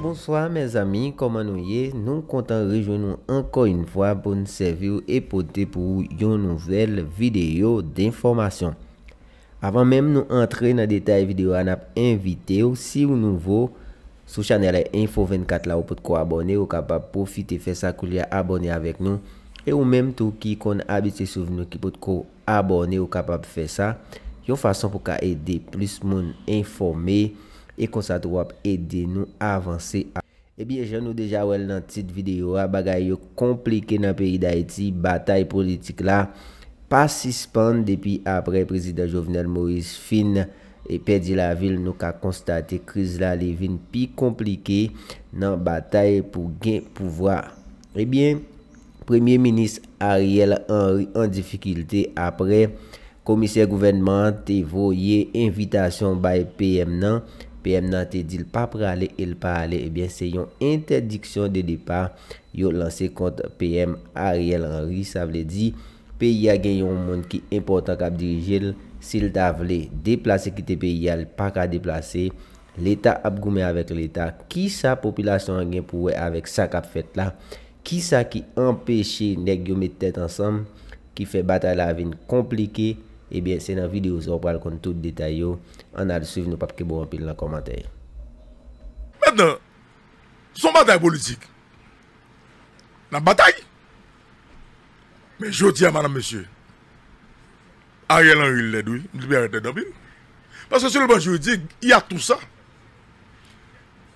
Bonsoir mes amis, comment nous y est? Nous comptons rejoindre encore une fois pour nous servir et porter pour une nouvelle vidéo d'information. Avant même nous entrer dans les détails vidéo, on a invité si vous nouveau sur la chaîne Info 24 là, vous pouvez abonner, vous capable profiter faire ça couler abonner avec nous et ou même tout qui qu'on habitué sur nous qui peut abonner ou capable faire ça. Une façon pour aider plus monde informer et comme ça doit aider nous à avancer. Et bien, je nous déjà dans dans petite vidéo à bagaille compliqué dans le pays d'Haïti, bataille politique là pas suspendre depuis après président Jovenel Moïse fin et perdu la ville, nous avons constaté crise là les vins plus compliqué dans bataille pour gain pouvoir. Eh bien, Premier ministre Ariel Henry en difficulté après commissaire gouvernement te voyé invitation by PM nan. PM nan te dit pas praler il pas aller. Eh bien, c'est une interdiction de départ yo lancé contre PM Ariel Henry. Ça veut dire pays a gagné un monde qui important cap diriger s'il t'a voulu déplacer quitter pays a pas qu'à déplacer l'état a goumé avec l'état qui sa population gain pour avec ça qu'a fait là qui ça qui empêche nèg yo mettre tête ensemble qui fait bataille la vie compliquée. Eh bien c'est dans vidéo ça on parle comme tout détail yo on a suivre nous pas que bon pile dans commentaire. Maintenant son bataille politique la bataille. Mais je dis à madame, monsieur, Ariel Henry l'aide, oui, il libère tête d'ambile. Parce que sur le plan juridique, il y a tout ça.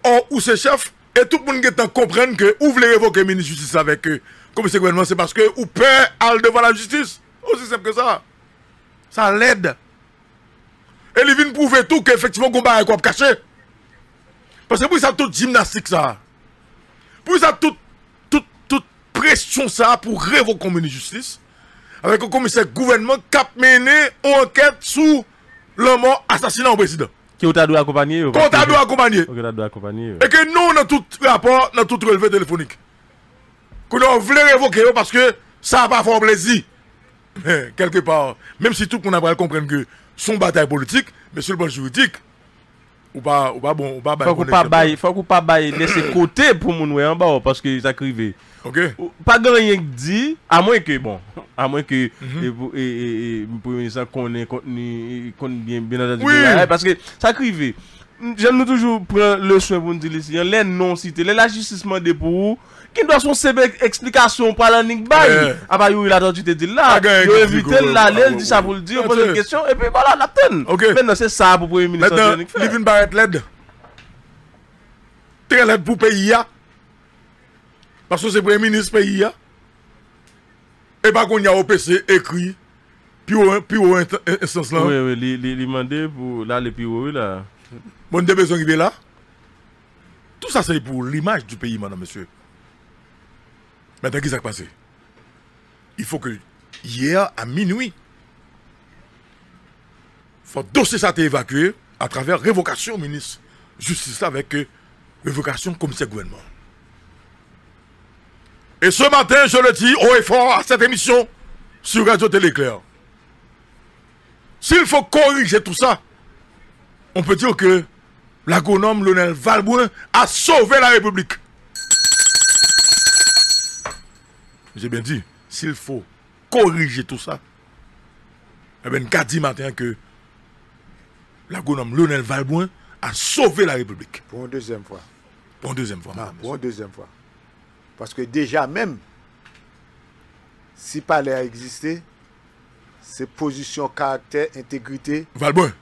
Or, où c'est chef, et tout le monde qui comprenne que vous voulez révoquer le ministre de justice avec commissaire gouvernement, c'est parce que vous peur à devant la justice. Aussi simple que ça. Ça l'aide. Et il vient prouver tout qu'effectivement, on va quoi caché. Parce que pour ça, toute gymnastique, ça. Pour ça, toute pression ça pour révoquer le ministre de justice avec un commissaire gouvernement qui a mené une enquête sur le mort assassinat au président. Qui vous doit accompagner? Qu'on doit accompagner. Et que nous, dans tout rapport, dans tout relevé téléphonique, que nous voulons révoquer parce que ça n'a pas fait plaisir. Mais quelque part, même si tout le monde a compris que son bataille politique, mais sur le plan juridique, ou pas bon, ou pas faut qu'on pas laisser côté pour mon en bas parce que ça crivé. OK. Pas grand rien dit à moins que pour ministre connaît bien entendu parce que ça crivé. J'aime toujours prendre le soin pour nous dire ici les non cités la justice demande pour qui doit son explication pour la ligne bail après il a entendu te dire là il éviter là il dit ça pour le dire poser une question et puis voilà la tonne. Maintenant c'est ça pour premier ministre maintenant Livin Barrett l'aide très l'aide pour pays parce que c'est premier ministre pays et pas qu'on y a OPC écrit puis au instance là oui il demandé pour là les puis là bon de besoin qui est là tout ça c'est pour l'image du pays madame monsieur. Maintenant, qu'est-ce qui s'est passé? Il faut que hier à minuit, il faut dossier ça été évacué à travers révocation ministre justice avec révocation commissaire gouvernement. Et ce matin, je le dis haut et fort à cette émission sur Radio Téléclair. S'il faut corriger tout ça, on peut dire que l'agronome Lionel Valbouin a sauvé la République. J'ai bien dit, s'il faut corriger tout ça, eh bien, qu'a dit matin que l'agronome Lionel Valbouin a sauvé la République. Pour une deuxième fois. Pour une deuxième fois. Non, pour une deuxième fois. Parce que déjà même, si palais a existé, c'est position, caractère, intégrité. Valbouin.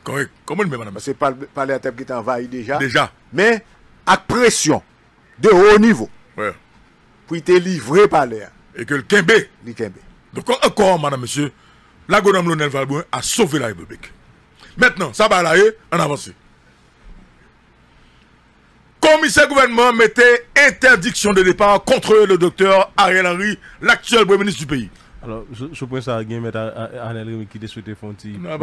Correct. Comment le met, madame? Parce que palais a été envahi déjà. Déjà. Mais, avec pression, de haut niveau. Ouais. Pour être livré par l'air. Et que le Kembe. Donc encore, madame, monsieur, l'agronome Lionel Valbouin a sauvé la République. Maintenant, ça va aller en avancée. Commissaire gouvernement mettait interdiction de départ contre le docteur Ariel Henry, l'actuel premier ministre du pays. Alors, je pense à Guy mettre Ariel Henry qui souhaité faire un petit. Non,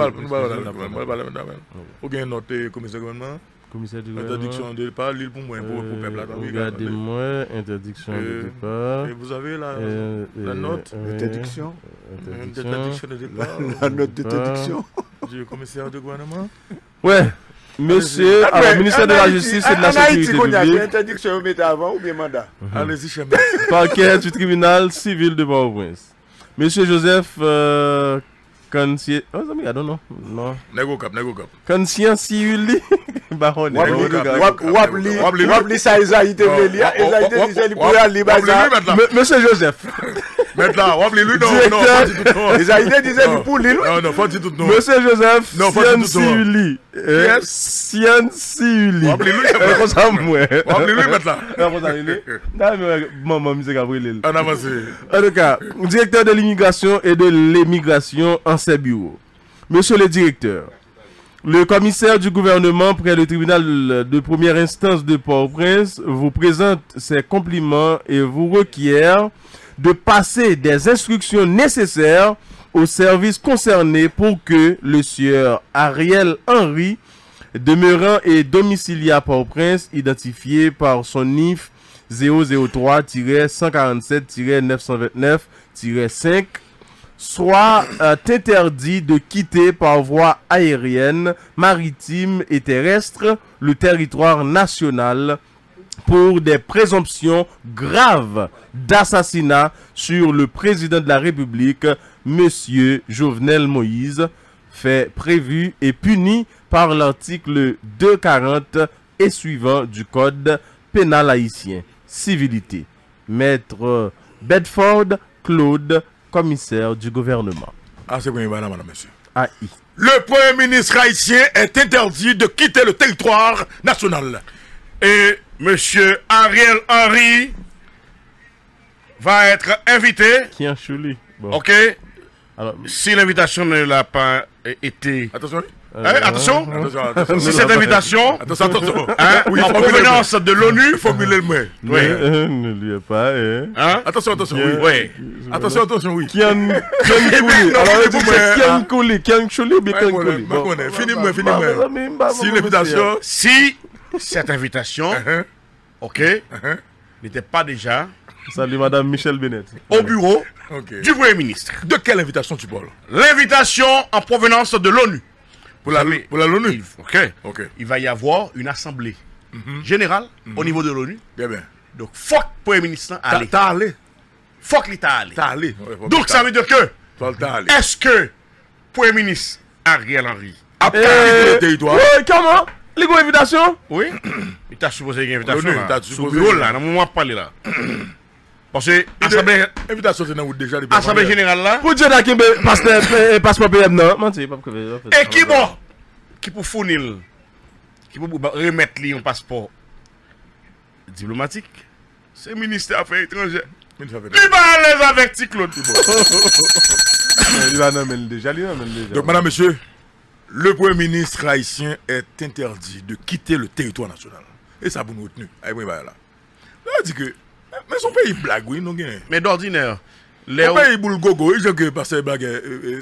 vous avez noté commissaire gouvernement. Commissaire du gouvernement. Interdiction de départ, l'île pour moi, pour le peuple. Regardez-moi, interdiction de départ. Et vous avez la note. Interdiction. Interdiction de départ. La note d'interdiction. Du commissaire du gouvernement. Ouais. Monsieur, alors, ministère de la Justice et de la Sécurité publique. Interdiction de mettre avant ou bien mandat. Allez-y, chef. Parquet du tribunal civil de Port-au-Prince. Monsieur Joseph Conscient. Oh, I don't know. Non. Nego cap. Conscient Siuli. Baron. Wapli ça Isaïe te vle li. Isaïe te disait pour aller baza. Monsieur Joseph. Maintenant, wapli lui non. Isaïe te disait pour l'île. Non, faut dire tout non. Monsieur Joseph. Non, faut dire tout non. Siuli. Siuli. Wapli lui. Comme ça moi. Wapli lui maintenant. Non, ça lui. Maman, monsieur Gabriel. On avance. En tout cas, directeur de l'immigration et de l'émigration en ses bureaux. Monsieur le directeur, le commissaire du gouvernement près le tribunal de première instance de Port-au-Prince vous présente ses compliments et vous requiert de passer des instructions nécessaires aux services concernés pour que le sieur Ariel Henry, demeurant et domicilié à Port-au-Prince, identifié par son NIF 003-147-929-5, soit interdit de quitter par voie aérienne, maritime et terrestre le territoire national pour des présomptions graves d'assassinat sur le président de la République, Monsieur Jovenel Moïse, fait prévu et puni par l'article 240 et suivant du Code pénal haïtien. Civilité. Maître Bedford Claude, commissaire du gouvernement. Ah, c'est bon, madame, monsieur. AI. Le Premier ministre haïtien est interdit de quitter le territoire national. Et monsieur Ariel Henry va être invité. Qui a chouli? Bon. Ok. Alors, si l'invitation ne l'a pas été. Attention. Attention. Si cette non, invitation. Attention. Oui, en provenance de l'ONU. Formulez le mot. Oui. Ne lui est pas. Attention. Oui. Attention, oui. Qui a chouli? Alors, qui a chouli ou bien qui a chouli? Finis-moi. Si l'invitation. Si cette invitation. Ok. N'était pas déjà. Salut Madame Michel Bennett. Au bureau du Premier ministre. De quelle invitation tu parles? L'invitation en provenance de l'ONU. Pour l'ONU. Ok. Il va y avoir une assemblée générale au niveau de l'ONU. Bien. Donc, faut que le Premier ministre aille. T'as allé. Faut que l'État aille. Donc, ça veut dire que. Est-ce que le Premier ministre Ariel Henry a quitté le territoire? Oui, comment? Les gros invitations? Oui. Il t'a supposé une invitation. Sur le bureau là, dans le moment où on parle là. Parce que invitation c'est dans déjà assemblée générale là. Pour dire que passeport PM non. Et qui bon qui pour fournir qui pour remettre lui un passeport diplomatique, c'est le ministère des Affaires étrangères. Il va les avertir Claude. Il va nommer déjà. Donc madame monsieur, le Premier ministre haïtien est interdit de quitter le territoire national. Et ça pour nous retenir. On dit que mais son pays blague, oui, non gain. Mais d'ordinaire, les pays boule gogo, ils ont que passer blague,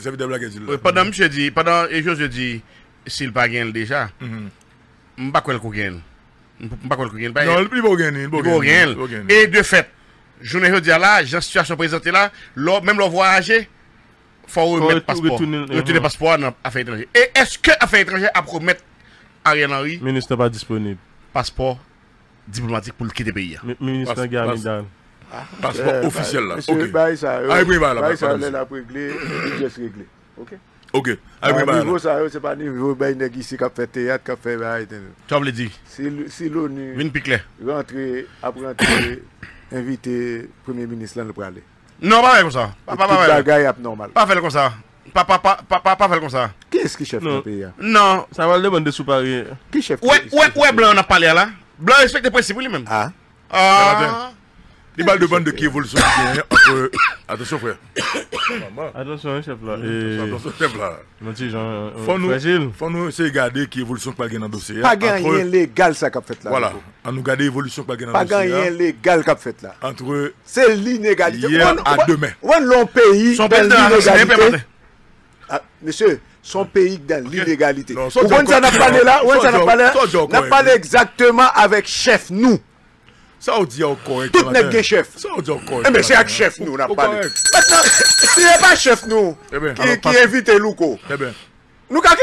ça veut dire blague. Pendant monsieur dit, pendant et je dis s'il pas gagne déjà. M'pas quoi le gagne. M'pas quoi le gagne. Non, il pas gagne, Et de fait, je ne veux dire là, j'ai situation présentée là, même le voyager faut remettre passeport. Retourner passeport dans affaires étrangères. Et est-ce que affaires étrangères a promettre Ariel Henry ministre pas disponible. Passeport diplomatique pour le quitter le pays. Ministre Gamidal. Passeport officiel là. Ok. Ça là pour régler, juste régler. Ok. Niveau ça c'est pas niveau bail ici qui fait théâtre qui fait bail. Tu as dit. Si l'ONU vient piquer rentrer après inviter premier ministre là pour aller. Non, pas comme ça. Pas bagaille abnormal. Pas faire comme ça. Pas faire comme ça. Qui est-ce qui chef le pays? Non, ça va le demander sous Paris. Qui chef? Ouais, Blanc on a parlé là. Blanc respecte les principes lui-même. Les balles de bande de qui évolution entre. Attention, frère. Attention, chef là. Attention, chef là. Faut nous essayer de garder qui évolution pas dans le dossier. Pas gagner légal ça qu'a fait là. Voilà. On nous garder évolution pas dans le dossier. Pas gagner légal qu'a fait là. Entre. C'est l'inégalité. Hier à demain. On l'on pays. Son pays dans l'inégalité. Monsieur. Son pays dans l'inégalité. On n'a parlé exactement avec chef nous. Ça on dit encore. Tout n'est pas chef. Ça on dit encore. Mais c'est avec chef nous on a parlé. Maintenant, s'il n'est pas chef nous qui invite Louko. Nous avons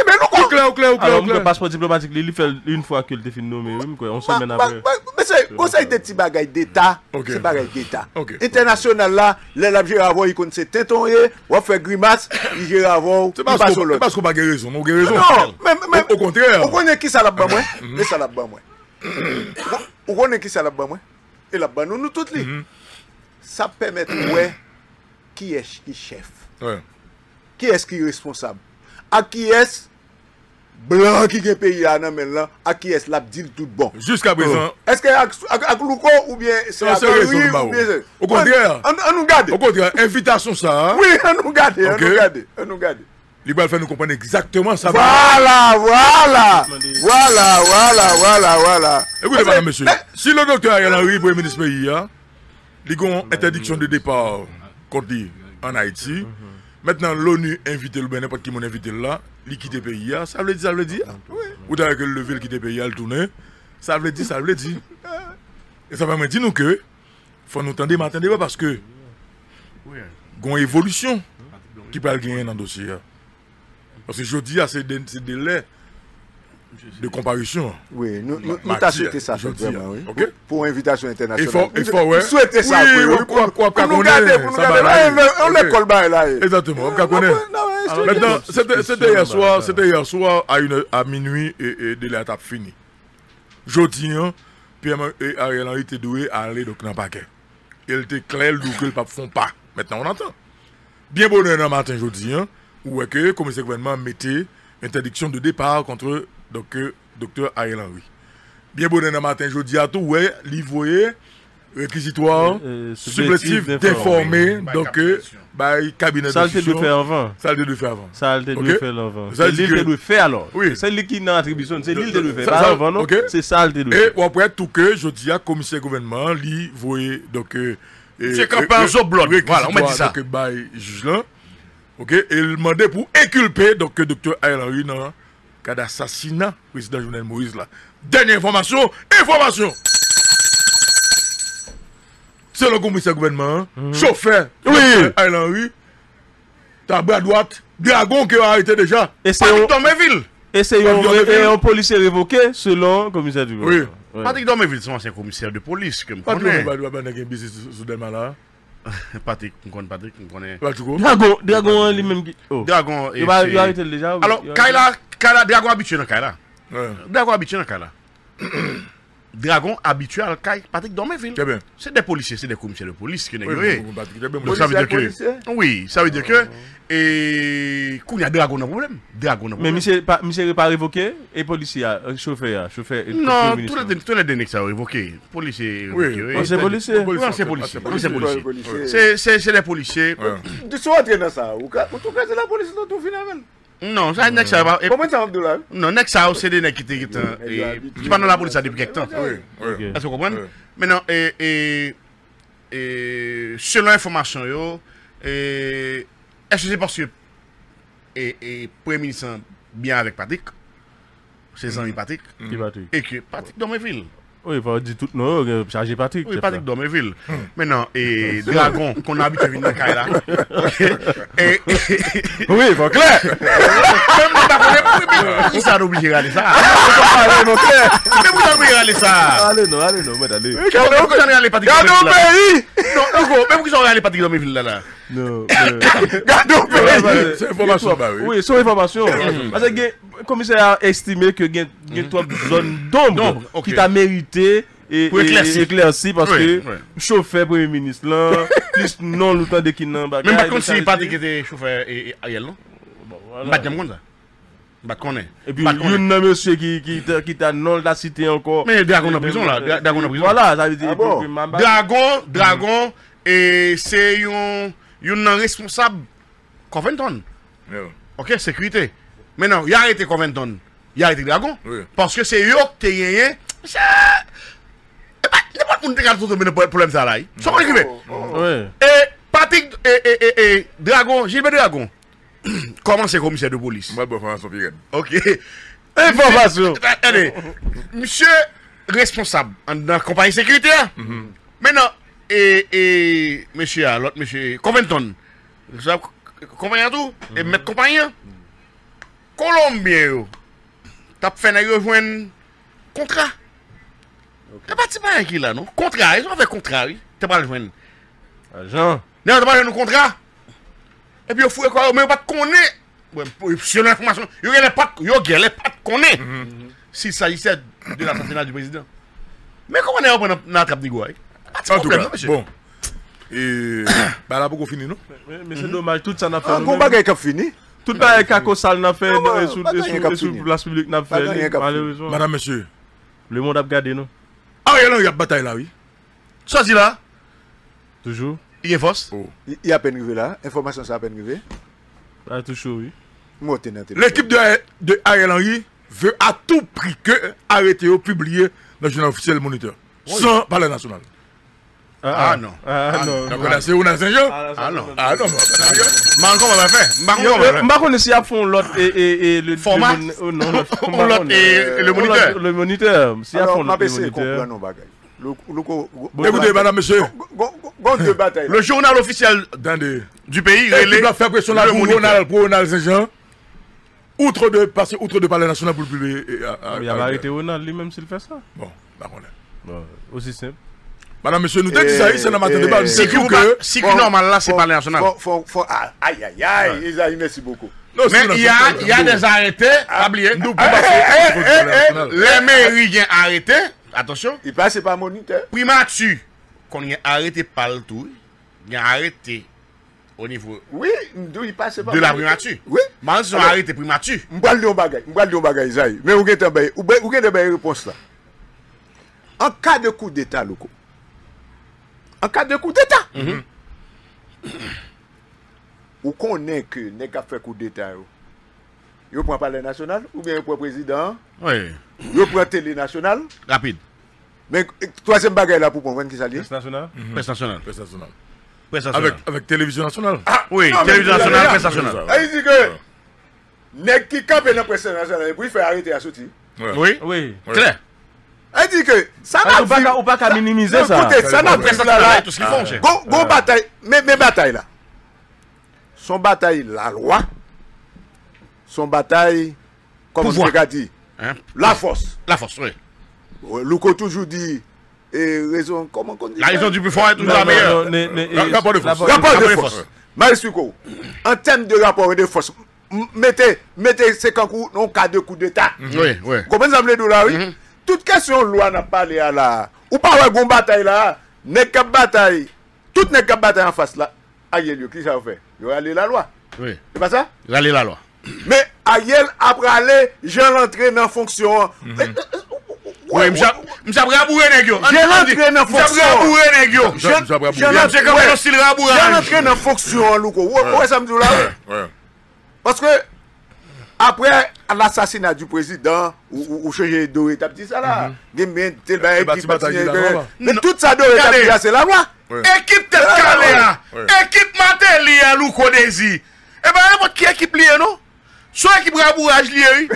nous clair. Alors, le passeport diplomatique, il fait une fois que le film nommé, on semaine après. Mais c'est conseil de petits bagages d'État. C'est bagages d'État. International là, les gère avant, ils connaissent tétonné, ou fait grimace, ils gèrent avant. C'est parce qu'on n'a pas raison. Non, mais au contraire. On connaît qui ça là-bas, moi. Mais ça là-bas, moi. On connaît qui ça là-bas, moi. Et là-bas, nous tous les. Ça permet de voir qui est qui chef. Qui est qui est responsable. À qui est blanc qui est payé à là, à qui est la dit tout bon. Jusqu'à présent. Est-ce que à Louko ou bien c'est à raison, au contraire. On nous garde. Au contraire, invitation ça. Oui, on nous garde, on nous garde. Il va faire nous comprendre exactement ça. Voilà. Écoutez, madame, monsieur, si le docteur Ariel Henry, premier ministre pays, il y a une interdiction de départ contre lui en Haïti. Maintenant, l'ONU invite le n'importe qui m'a invité là, il quitte le pays, ça veut dire. Ou d'ailleurs que le lever quitte le pays, il tourne, ça veut dire. Et ça va me dire nous que, faut nous tendre matin débat parce que, il y a une évolution qui peut gagner dans le dossier. Parce que je dis, c'est des délais de comparution. Oui, nous t'as souhaité ça, vraiment, oui. Okay. Pour invitation internationale. Il faut, ouais. Souhaiter ça, oui. Pour nous garder, on l'école là. Exactement, on connaît. Maintenant, c'était hier soir à minuit et de l'étape finie. Jeudi, Pierre et Ariel Henry étaient doués à aller dans le paquet. Il était clair, que le pape font pas. Maintenant, on entend. Bien bon dans le matin, jeudi, où est que le commissaire gouvernement mettait interdiction de départ contre docteur Ariel Henry. Bien bon dans le matin, jeudi à tout, ouais, livrer réquisitoire supplétif d'informer donc cabinet ça le de faire avant. Ça le de faire avant. Ça le de faire avant. C'est l'île de faire alors. Oui. C'est lui qui n'a attribution, c'est l'île de faire pas avant non. C'est ça le de faire. Et après tout que je dis à commissaire gouvernement li voyer donc c'est campagne Zoblon. Voilà, on m'a dit ça. Donc bail juge là. OK, et il demandait pour inculper donc docteur Ariel Henry dans cas d'assassinat président Jovenel Moïse là. Dernière information. C'est le commissaire gouvernement, chauffeur, Ariel Henry, tabac à droite, dragon qui a arrêté déjà. Et c'est un policier révoqué selon le commissaire du gouvernement. Oui. Patrick Dormeville, c'est un ancien commissaire de police que je connais. Patrick, on connaît. Dragon lui-même. Dragon. Il va arrêter déjà. Alors, Kaila, Dragon habitué dans Kaila. Dragon habitué dans Kaila. Dragon habitué à Patrick Dormeville. C'est des policiers, c'est des commissaires de police qui Donc ça veut dire que. Oui, ça veut dire que. Et. Qu'il y a Dragon dans problème. Mais monsieur n'est pas révoqué et policier, chauffeur. Non, tous les derniers qui sont révoqués. Policiers. Oui, c'est policier. C'est des policiers. Tu sois entré dans ça. Ou tout cas, c'est la police dans tout finalement. Non, ça n'est pas. Combien de temps de là? Non, Nexa, c'est des mecs qui sont pas dans la police depuis quelque temps. Oui. Est-ce que vous comprenez? Maintenant, selon l'information, est-ce que c'est parce que le Premier ministre bien avec Patrick, ses amis Patrick, et que Patrick Dormeville. Oui, il faut dire tout non, charger Patrick. Oui, Patrick Dormeville. Maintenant, et Dragon, qu'on a habitué à venir dans là. Oui, il faut clair. Vous savez obligé de regarder ça. Allez, mon clair. Mais vous avez obligé de regarder ça. Allez, non, mais allez. Regardez vous avez regardé Patrick Dormeville. Non, même vous avez regardé Patrick Dormeville là. Non. C'est information. Oui, c'est information. Parce que le commissaire a estimé que il y a trois zones d'ombre qui t'a mérité et éclairci parce que chauffeur premier ministre là, plus non le temps de qui n'a pas. Même pas comme si Patrick était chauffeur et Ariel non. Pas de comme ça. Pas connaît. Et puis il y a un monsieur qui t'a non la cité encore. Mais Dragon en prison là, Dragon en prison. Voilà, ça veut dire Dragon et c'est un responsable Covington. OK, sécurité. Maintenant, il a arrêté Covington. Il a arrêté Dragon. Parce que c'est eux qui ont gagné. C'est pas pour nous regarder le problème ça là. Ça va arriver. Et Patrick et Dragon, Gilbert Dragon. Comment c'est commissaire de police? OK. Information. Allez. Monsieur responsable dans la compagnie sécuritaire. Maintenant, et monsieur, l'autre monsieur, Covington. Compagnie tout. Et mettre compagnie. Colombien, t'as fait un contrat. T'as pas de qui là, non? Contrat, ils ont fait contrat, oui. T'as pas le joindre. Agent. Non, t'as pas le contrat. Et puis, il faut quoi, mais pas de connaître. Sur l'information, il n'y a pas de connaître. S'il s'agissait de l'assassinat du président. Mais comment on est en train d'attraper des gars? En tout cas, bon. Et bah là, pourquoi finir, non? Mais c'est dommage, tout ça n'a fait. Un bagage qui a fini. Tout le bagage Kakosal n'a fait, sous fini. place publique n'a fait, malheureusement. Madame, monsieur. Le monde a regardé, non? Ah, il y a une bataille là, oui. Ça, c'est là. Toujours. Il y a force. Il y a à peine arrivé là. Information, ça a à peine arrivé. Ah, toujours, oui. L'équipe de Ariel Henry veut à tout prix que arrêter ou publier dans le journal officiel Moniteur. Sans parler national. Ah non. Ah non. Donc, c'est où dans Saint-Jean? Ah non. Ah non, Marco va faire. Marco ne s'y a fond l'autre et le format. Non, l'autre et le moniteur. Le moniteur. Si a fond Alors, le je moniteur. écoutez, madame, monsieur. Le journal officiel du pays, il doit faire pression là pour Ronald Saint-Jean. Outre de parler national pour publier. Il a arrêté Ronald lui-même s'il fait ça. Bon, d'accord. Aussi simple. Madame, monsieur, nous t'ai dit ça, c'est dans ma tête. Si que normal là, c'est parler national. Aïe, aïe, aïe, Isaïe, merci beaucoup. Mais il y a des arrêtés à oublier. Les mairies ont arrêté. Attention. Il passe par moniteur. Primature, qu'on y a arrêté par le tout, il a arrêté au niveau oui, il passe par de la primature. Oui. Mais ils ont arrêté primature. Je vais dire un bagage, Isaïe. Mais vous avez une réponse là. En cas de coup d'État, loco. En cas de coup d'État, ou connaît que n'est qu'à faire coup d'État, vous prenez parler national, ou bien vous prenez président, Oui. vous prenez télé nationale. Rapide. Mais troisième bagage là pour comprendre qui ça lié. Presse nationale. Presse nationale. Presse nationale. Presse nationale. Avec télévision nationale. Ah oui, non, télévision nationale, presse nationale. Il dit que n'est qui campe dans la presse nationale, pour faire arrêter à sortir. Oui. Oui. Clair. Il dit que ça n'a Ou pas qu'à minimiser ça. Écoutez, ça n'a Presse pas nationale, tout ce qu'ils font. Go bataille, mais bataille là. Son bataille, la loi. Son bataille, comme Pouvoir. on a dit, la force. La force, oui. Louko toujours dit, raison, comment on dit La raison du plus fort est toujours la meilleure. Rapport de force. Rapport de force. Maïsiko, en termes de rapport de force, mettez ces cancous en cas de coup d'État. Oui, oui. Comment ça me dit là, oui? Toute question loi n'a pas parlé à la. Ou pas une bataille là, n'est qu'à bataille. Toute n'est qu'à bataille en face là. Aïe, qui ça fait? Il va aller la loi. Oui. C'est pas ça? Vous allez la loi. Mais Ayel après aller, j'ai rentré dans fonction. Oui, m'sa raboué nèg yo. J'ai rentré dans fonction. M'sa raboué nèg yo. J'ai rentré dans fonction Louko. Ouais, ça me dit là. Ouais. Parce que après l'assassinat du président ou changer doré t'as dit ça là. Mais tout ça doré t'as dit c'est la loi. Équipe tête calé là. Équipe Matéli à Louko Desi. Eh ben n'importe qui équipe lié non? Soit équipe rabourage lié oui.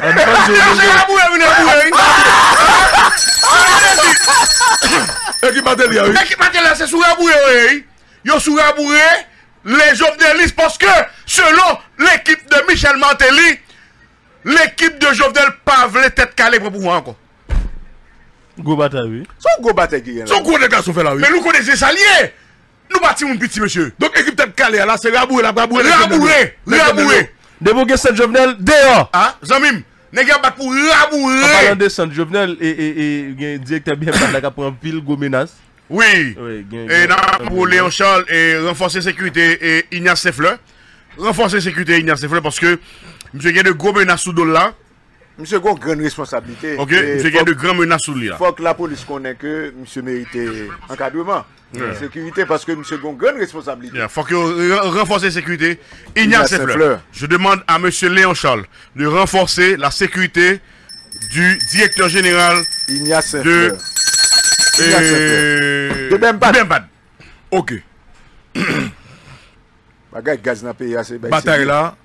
Équipe Matéli oui. Équipe Matéli c'est sous rabouré oui. Yo sous rabouré les Jovenelistes parce que selon l'équipe de Michel Mantelli, l'équipe de Jovenel Pavle tête calée pour pouvoir encore. Go bataille, oui. Son go bataille qui est là. Son gros dégâts sont faits là, oui. Mais nous connaissons ça lié. Nous bâtissons un petit monsieur. Donc équipe tête calée là, c'est Rabouré, Rabouré. Débouguer Saint-Jovenel dehors. Ah, Zamim, n'est pas pour Rabouré. En parlant de Saint-Jovenel et directeur bien pas là pour un pile go menace. Oui. Et pour Léon Charles et renforcer sécurité et Ignace Sefleur. Renforcer sécurité Ignace Sefleur parce que monsieur y a de gros menaces sous là. Monsieur a une grande responsabilité. Ok, monsieur y a de grands menaces sous lui là. Il faut que la police connaisse que monsieur mérite encadrement. Sécurité parce que monsieur a une grande responsabilité. Il faut que renforcer la sécurité. Ignace Sefleur. Je demande à monsieur Léon Charles de renforcer la sécurité du directeur général Ignace de Bembad. Ok. Bagay gaz dans pays assez bataille là.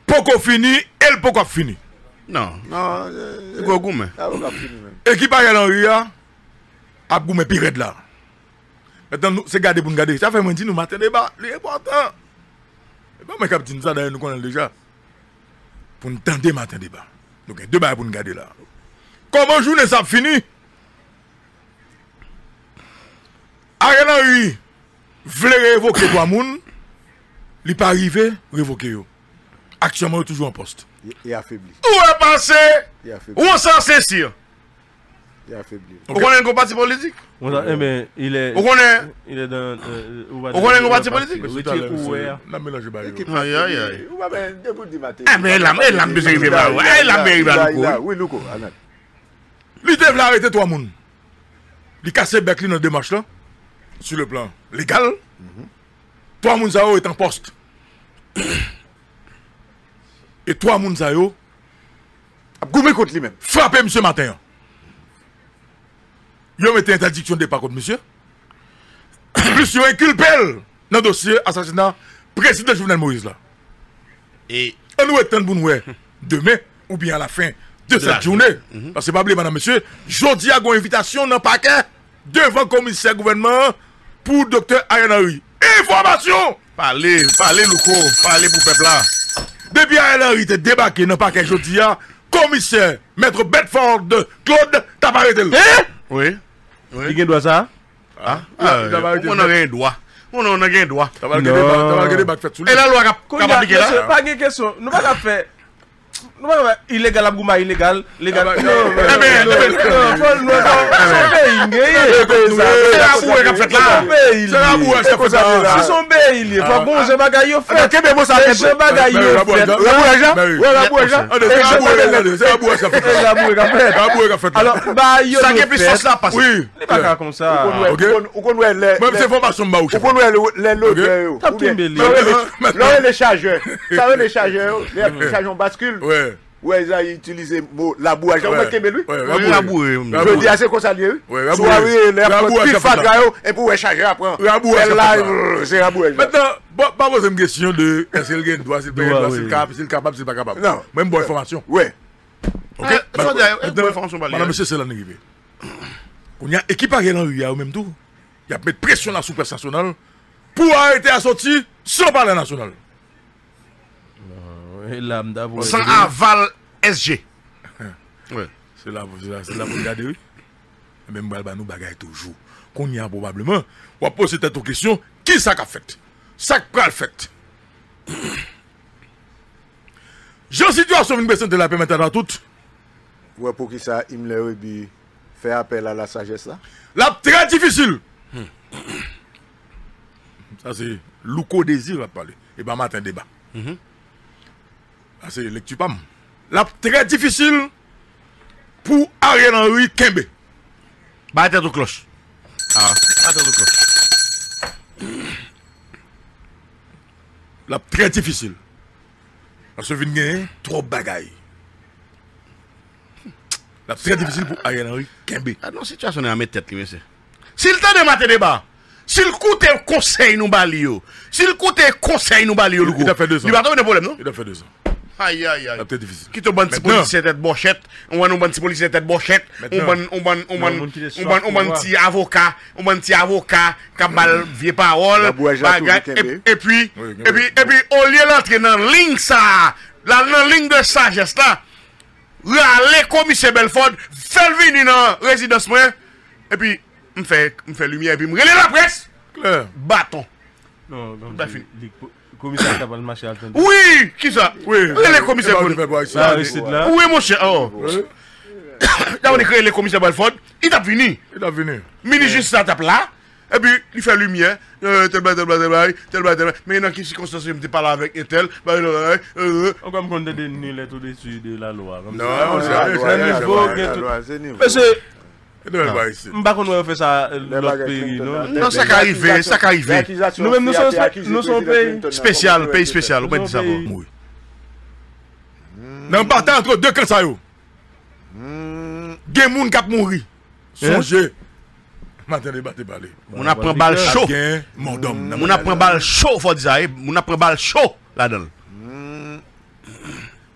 Poko fini, elle poko fini. Non. Non, c'est quoi goumé? Équipe Ariel Henry a goumé pire là. Maintenant c'est garder pour nous garder. Ça fait moi dire nous matin débat, c'est important. Et pas moi qui dit ça d'ailleurs nous connaissons déjà. pour nous tenter matin débat. Donc, il y a deux bails pour nous garder là. Comment journée ça fini? Ariel Henry voulait révoquer trois moun, il n'est pas arrivé, révoquer yo. Actuellement, il est toujours en poste. Il est affaibli. Où est passé? Il est affaibli. Où s'en saisit? Il est affaibli. Vous connaissez un parti politique? Eh bien, il est. Vous connaissez? Il est dans. Vous connaissez un parti politique? La mélange pas. Aïe, aïe, aïe. Ou bien, debout du matin. Ah, mais il a besoin de faire. Il a besoin de faire. Oui, Louko. Il devait arrêter trois moun. Il casse bec dans la démarche là, sur le plan légal. Trois moun sa yo est en poste. Et trois moun sa yo Goumé contre lui-même. frappé monsieur matin. Yo mette interdiction de départ contre monsieur. Plus yo inculpé dans le dossier assassinat président Jovenel Moïse là. Et On nous attend pour nous demain ou bien à la fin de cette journée. Parce que pas oublier madame monsieur, jodi a une invitation dans le paquet devant le commissaire gouvernement pour docteur Ariel Henry. Information! parlez, Louko, parlez pour le peuple là. Depuis Ariel Henry était débarqué dans le paquet jodi a, commissaire, maître Bedford Claude, t'as pas arrêté. Oui. Il doit ça? On a un droit. On a un droit. T'as pas regardé bac fait sous lui. Et la loi a appliqué là? Pas de question. Nous pas faire. Nous pas faire illégal à Gouma, illégal. Légal. Non, C'est la boue qui a fait là. C'est la boue qui a fait ça. Si son bé, il est pas bon, je bagaille au fait. Quel bémo ça fait? Je bagaille au fait. La boue agent? C'est la boue qui a fait. La boue qui a fait. La boue qui a fait. Alors, bah, yo. Ça qui est plus sauce là passe. Oui. Il pas comme ça. Ou qu'on voit les... Même ces formations m'a Ou qu'on voit les lots. T'as tout mbélé. Là, les chargeurs. Ça veut les chargeurs. Les chargeurs basculent. Ouais. Ouais, ils ont utilisé la boue agent. Vous mettez lui? La boue. Je veux dire, c'est comme ça lié. Ouais, Soirée, les la boue petits fat et pour les chargeurs après. La boue C'est la boue agent. Maintenant, pas poser une question de est-ce qu'il gagne droit, s'il paye droit, s'il est capable, s'il n'est pas capable. Non. Même bonne information. Ouais. Ok? Madame, monsieur, c'est l'arrivée. On y a équipe Ariel Henry au même tour. Il y a mettre pression dans la sous-presse nationale pour arrêter la sortie sans parler national. Sans aval SG. Ouais. C'est là pour regarder, oui. Même nous bagaille toujours. Qu'on y a probablement. On va poser cette question. Qui ça qu'a fait? Ça qu'a fait? Jean situation une personne de la paix maintenant toute. Ouais, pour qui ça, il me fait appel à la sagesse là? La très difficile. Ça c'est Louko désir à parler. Et pas matin débat. Ça c'est lecture pas. La très difficile pour Ariel Henry Kembe. Bah tête au cloche. Ah, tête au cloche. La très difficile. Parce que vient gagner trop bagaille. La très difficile pour Ariel Henry Kembe. Ah non, situation est à mettre tête, monsieur. S'il t'a dématé débat, s'il coûte conseil nous balio, s'il coûte conseil nous balio, il a fait 2 ans. Il va avoir des problèmes, non? Il a fait 2 ans. Aïe, aïe, aïe. La très difficile. Qui te bonne petit policier tête bochette, on va nous bonne petit policier tête bochette, on bonne petit avocat, qui a mal vieux parole, et puis, au lieu d'entrer dans la ligne ça, dans la ligne de sagesse là, le commissaire Belford fait venir dans la résidence moi, et puis, me fait lumière, et puis me relève la presse, bâton. Non, commissaire Cabal Marché Alton. Oui, qui ça? Oui, les commissaires là. Oui, mon cher. Oh. Là, on écrit les commissaires Belford. Il t'a fini. Il a venu. Ministre Justice tape là. Et puis, il fait lumière. Tel. Mais dans quelle circonstance, je me parle avec tel. On va me compter des nuls au-dessus de la loi. Non, c'est c'est Je ne pas qu'on fait ça l'autre pays, non? Non, ça qu'arrive, ça qu'arrive. Nous-mêmes, nous sommes pays spécial, pays spécial, on peut dire ça. Oui. Dans le partant entre deux camps, il y a des gens qui ont mouru. Songez. Maintenant, débattre parler. On apprend balle chaud. On apprend balle chaud, faut dire ça. On apprend balle chaud là-dedans.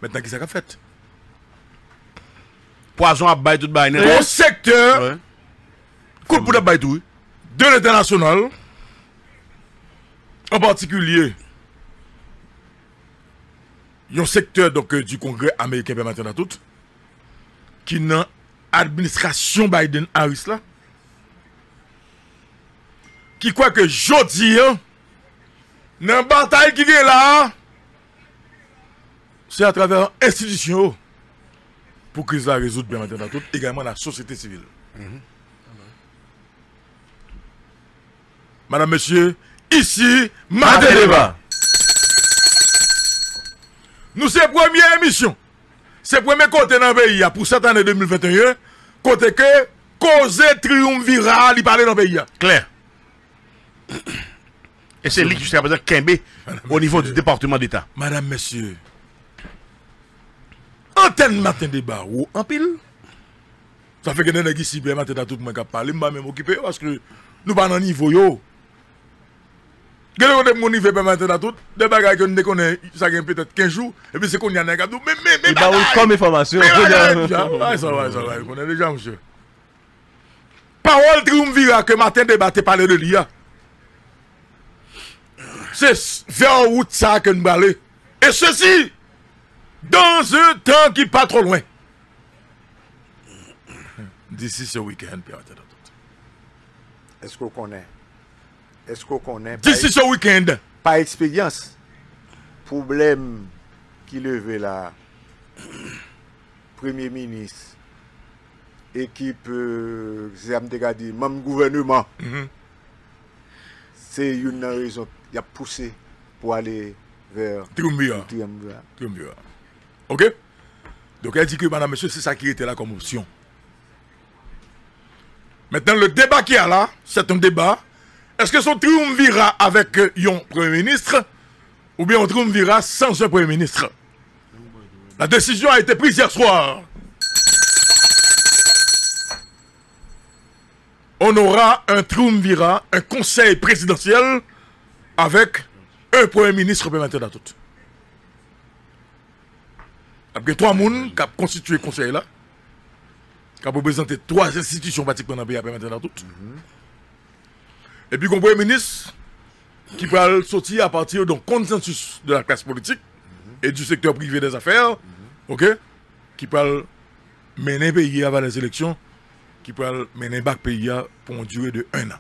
Maintenant, qui ça a fait? Poison à bail tout bail. Au secteur, coup pour le bail tout, de l'international, en particulier, un secteur donc, du Congrès américain permanent dans tout, qui dans l'administration Biden-Harris là, qui croit que jodi, dans la bataille qui est là, c'est à travers l'institution pour que ça résoudre bien maintenant tout, également la société civile. Madame, Monsieur, ici, Matin Débat. Nous, c'est la première émission. C'est le premier côté dans le pays pour cette année 2021. Côté que cause triumvirat, il parle dans le pays. Clair. Et c'est lui qui jusqu'à présent Kembe au niveau du département d'État. Madame, Monsieur, antenne Matin Débat ou en pile. Ça fait que nous avons ici, matin tout le monde qui parle, je vais même occuper parce que nous pas dans le niveau. Vous avez mon niveau maintenant tout, des bagages que nous connaissons, ça gagne peut-être 15 jours, et puis c'est qu'on y a un gars, mais comme information. Ça va, on est déjà, monsieur. Parole triumvirat que Matin Débat parler de l'IA. C'est vers où ça que nous allons aller. Et ceci, dans un temps qui n'est pas trop loin. D'ici ce week-end, est-ce qu'on connaît? Est-ce qu'on connaît? D'ici ce week-end. Par expérience, problème qui levait la Premier ministre, équipe, même gouvernement, c'est une raison qui a poussé pour aller vers Triumvirat. Ok? Donc elle dit que madame, monsieur, c'est ça qui était là comme option. Maintenant, le débat qu'il y a là, c'est un débat. Est-ce que son triumvirat avec un Premier ministre ou bien un triumvirat sans un Premier ministre? La décision a été prise hier soir. On aura un triumvirat, un conseil présidentiel avec un Premier ministre représentant dans tout. Il y a 3 personnes qui ont constitué le conseil là, qui ont représenté 3 institutions pratiquement dans le pays à permettre dans tout. Et puis, un Premier ministre qui va sortir à partir d'un consensus de la classe politique et du secteur privé des affaires, ok, qui va mener le pays avant les élections, qui va mener le pays pour une durée de 1 an.